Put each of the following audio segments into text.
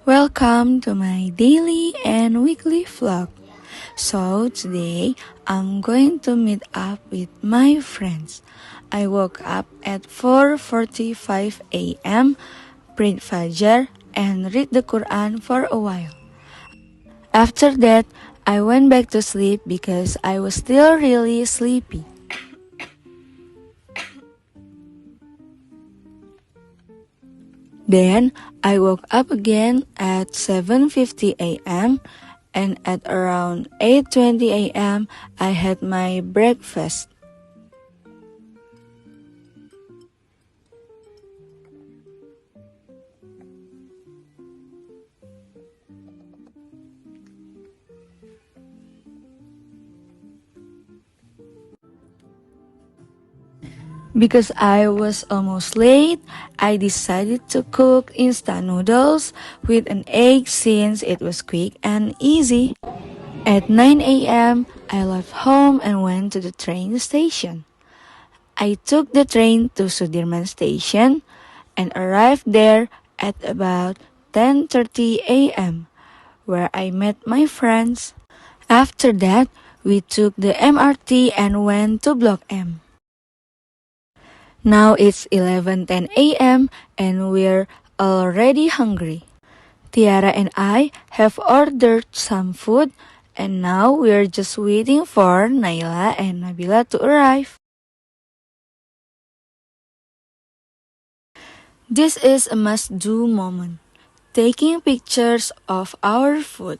Welcome to my daily and weekly vlog. So today I'm going to meet up with my friends. I woke up at 4:45 a.m., prayed Fajr, and read the Quran for a while. After that, I went back to sleep because I was still really sleepy. Then I woke up again at 7:50 a.m. and at around 8:20 a.m. I had my breakfast. Because I was almost late, I decided to cook instant noodles with an egg since it was quick and easy. At 9 a.m., I left home and went to the train station. I took the train to Sudirman Station and arrived there at about 10:30 a.m., where I met my friends. After that, we took the MRT and went to Block M. Now it's 11:10 a.m. and we're already hungry. Tiara and I have ordered some food and now we're just waiting for Naila and Nabila to arrive. This is a must-do moment, taking pictures of our food.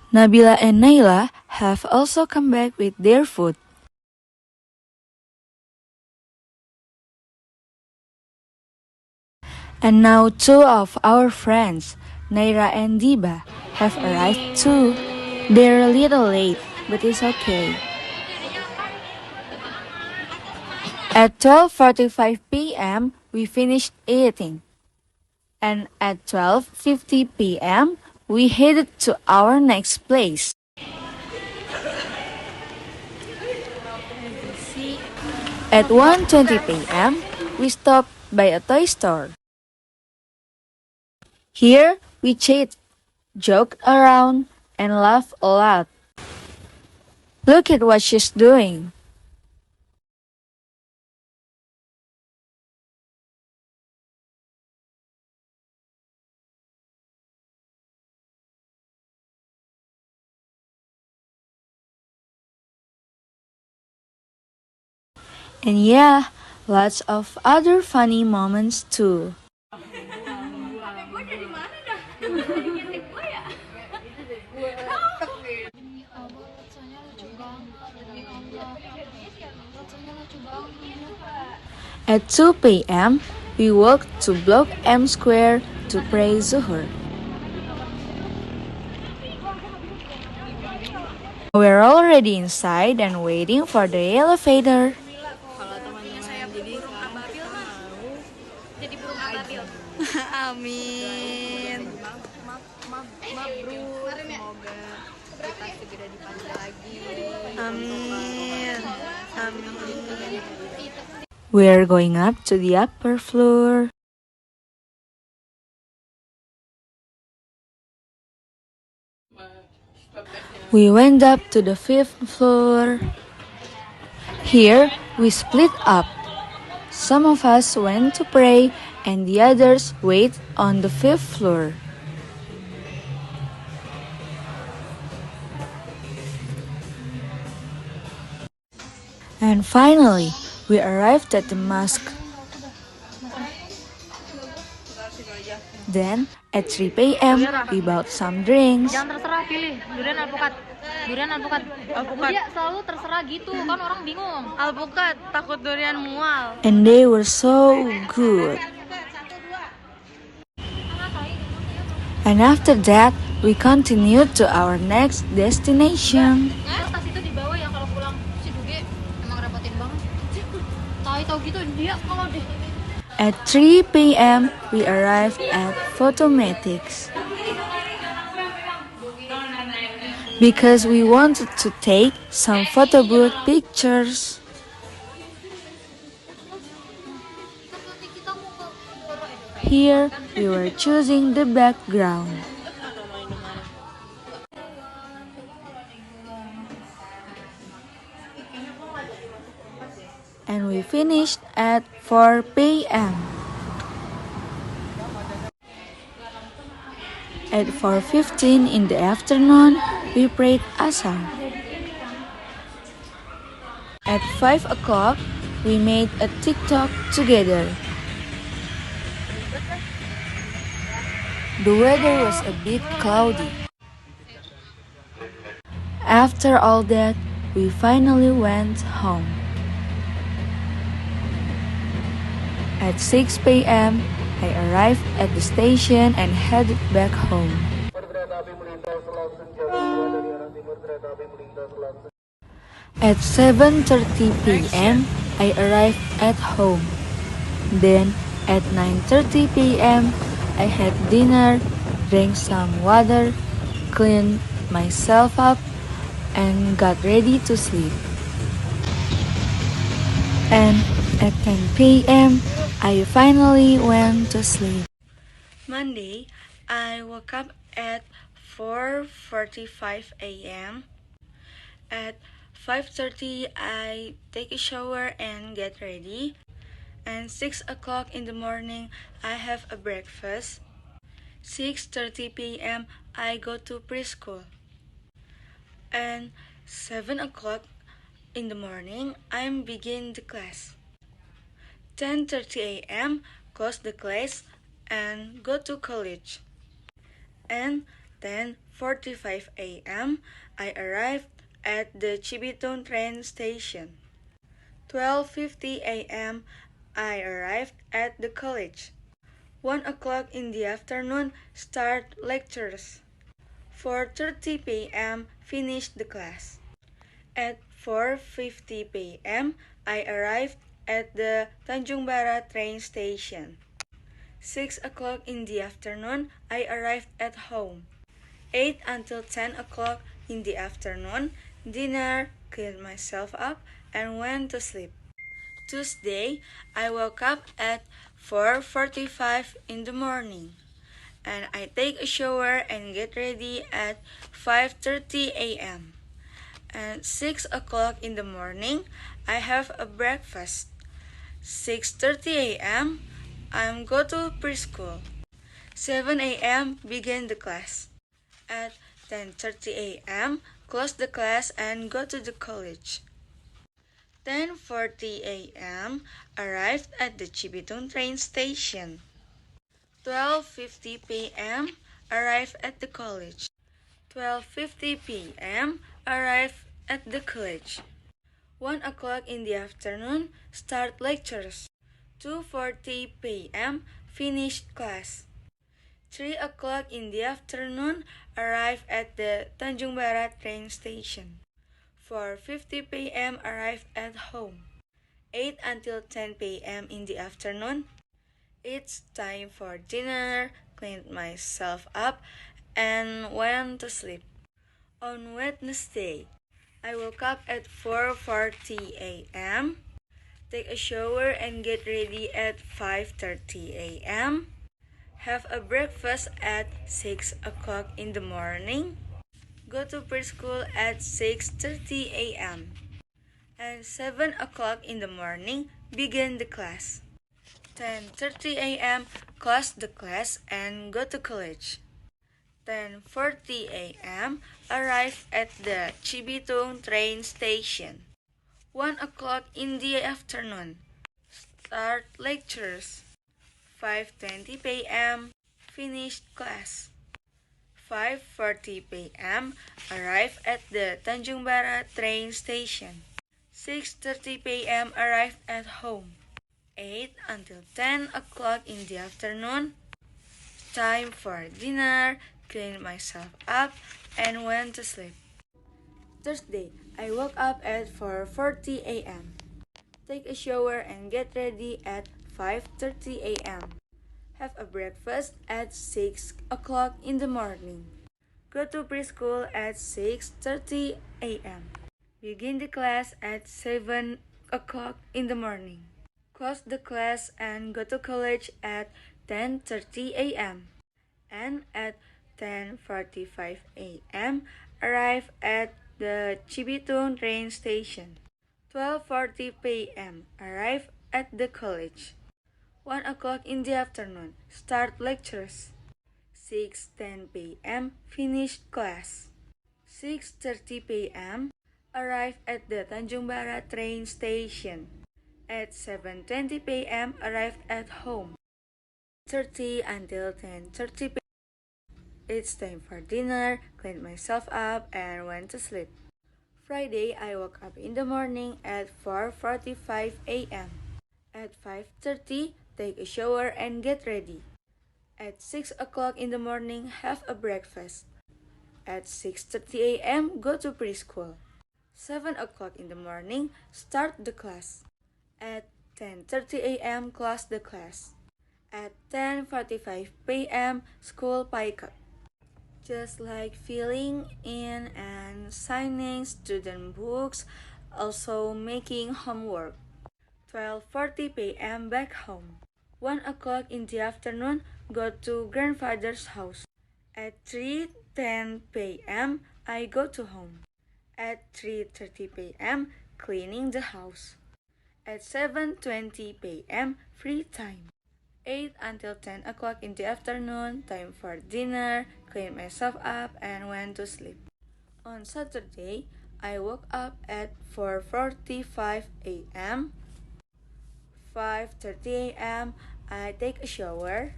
Nabila and Naila have also come back with their food. And now two of our friends, Naira and Diba, have arrived too. They're a little late, but it's okay. At 12:45 p.m., we finished eating. And at 12:50 p.m., we headed to our next place. At 1:20 p.m., we stopped by a toy store. Here, we chat, joked around, and laughed a lot. Look at what she's doing. And yeah, lots of other funny moments too. At 2 p.m., we walked to Block M Square to pray Zuhur. We're already inside and waiting for the elevator. Amin. Mabrur. Semoga kita segera dipanggil lagi. Amin. Amin. We're going up to the upper floor. We went up to the 5th floor. Here, we split up. Some of us went to pray and the others wait on the 5th floor. And finally, we arrived at the mosque. Then, at 3 p.m., we bought some drinks. Jangan terserah, pilih durian alpukat. Durian alpukat. Dia selalu terserah gitu, kan orang bingung. Alpukat, takut durian mual. And they were so good. And after that, we continued to our next destination. Tas itu dibawa ya kalau pulang si Duge emang repotin banget. Tahu gitu dia kalau deh. At 3 p.m., we arrived at Photomatics because we wanted to take some photo booth pictures. Here, we were choosing the background. And we finished at 4 p.m. At 4:15 in the afternoon, we prayed Asar. At 5 o'clock, we made a TikTok together. The weather was a bit cloudy. After all that, we finally went home. At 6 p.m., I arrived at the station and headed back home. At 7:30 p.m., I arrived at home. Then, at 9:30 p.m., I had dinner, drank some water, cleaned myself up, and got ready to sleep. And at 10 p.m., I finally went to sleep. Monday, I woke up at 4:45 a.m. At 5:30, I take a shower and get ready. And 6 o'clock in the morning, I have a breakfast. 6:30 p.m., I go to preschool. And 7 o'clock in the morning, I begin the class. 10:30 a.m., close the class and go to college. And 10:45 a.m., I arrived at the Cibitung train station. 12:50 a.m., I arrived at the college. 1 o'clock in the afternoon, start lectures. 4:30 p.m., finish the class. At 4:50 p.m., I arrived at the Tanjung Barat train station. 6 o'clock in the afternoon, I arrived at home. 8 until 10 o'clock in the afternoon, dinner, cleaned myself up, and went to sleep. Tuesday, I woke up at 4:45 in the morning, and I take a shower and get ready at 5:30 a.m. At 6 o'clock in the morning, I have a breakfast. 6:30 a.m., I go to preschool. 7 a.m., begin the class. At 10:30 a.m., close the class and go to the college. 10:40 a.m., arrived at the Cibitung train station. 12:50 p.m., arrived at the college. 12:50 p.m., arrived at the college. 1 o'clock in the afternoon, start lectures. 2:40 p.m., finish class. 3 o'clock in the afternoon, arrived at the Tanjung Barat train station. 4:50 p.m., arrived at home. 8 until 10 p.m. in the afternoon, it's time for dinner, cleaned myself up, and went to sleep. On Wednesday, I woke up at 4:40 a.m., take a shower and get ready at 5:30 a.m., have a breakfast at 6 o'clock in the morning, go to preschool at 6:30 a.m., and 7 o'clock in the morning, begin the class. 10:30 a.m., close the class and go to college. 10:40 a.m., arrive at the Cibitung train station. 1 o'clock in the afternoon, start lectures. 5:20 p.m., finish class. 5:40 p.m., arrive at the Tanjung Barat train station. 6:30 p.m., arrive at home. 8 until 10 o'clock in the afternoon, time for dinner, clean myself up, and went to sleep. Thursday, I woke up at 4:40 a.m., take a shower and get ready at 5:30 a.m., have a breakfast at 6 o'clock in the morning, go to preschool at 6:30 a.m., begin the class at 7 o'clock in the morning, close the class and go to college at 10:30 a.m. and at 10:45 a.m. arrive at the Cibitung train station. 12:40 p.m. arrive at the college. 1 o'clock in the afternoon start lectures. 6:10 p.m. finish class. 6:30 p.m. arrive at the Tanjung Barat train station. At 7:20 p.m. arrived at home. 30 until 10:30 p.m. It's time for dinner, cleaned myself up, and went to sleep. Friday, I woke up in the morning at 4:45 a.m. At 5:30, take a shower and get ready. At 6 o'clock in the morning, have a breakfast. At 6:30 a.m., go to preschool. 7 o'clock in the morning, start the class. At 10:30 a.m., close the class. At 10:45 p.m., school pick up. Just like filling in and signing student books, also making homework. 12:40 p.m. back home. 1 o'clock in the afternoon, go to grandfather's house. At 3:10 p.m., I go to home. At 3:30 p.m., cleaning the house. At 7:20 p.m., free time. 8 until 10 o'clock in the afternoon, time for dinner, clean myself up, and went to sleep. On Saturday, I woke up at 4:45 a.m. 5:30 a.m. I take a shower.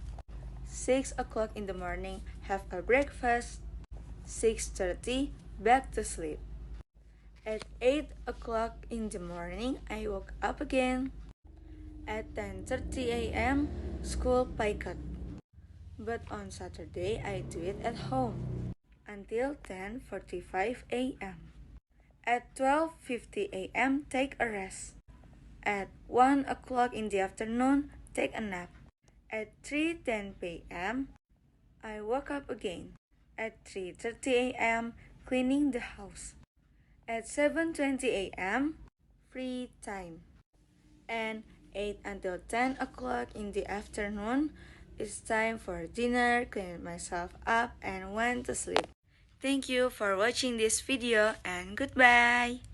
6 o'clock in the morning, have a breakfast. 6:30, back to sleep. At 8 o'clock in the morning, I woke up again. At 10:30 a.m., school pick up. But on Saturday, I do it at home until 10:45 a.m. At 12:50 a.m., take a rest. At 1 o'clock in the afternoon, take a nap. At 3:10 p.m., I woke up again. At 3:30 a.m., cleaning the house. At 7:20 a.m., free time. And 8 until 10 o'clock in the afternoon, it's time for dinner, cleaned myself up, and went to sleep. Thank you for watching this video, and goodbye!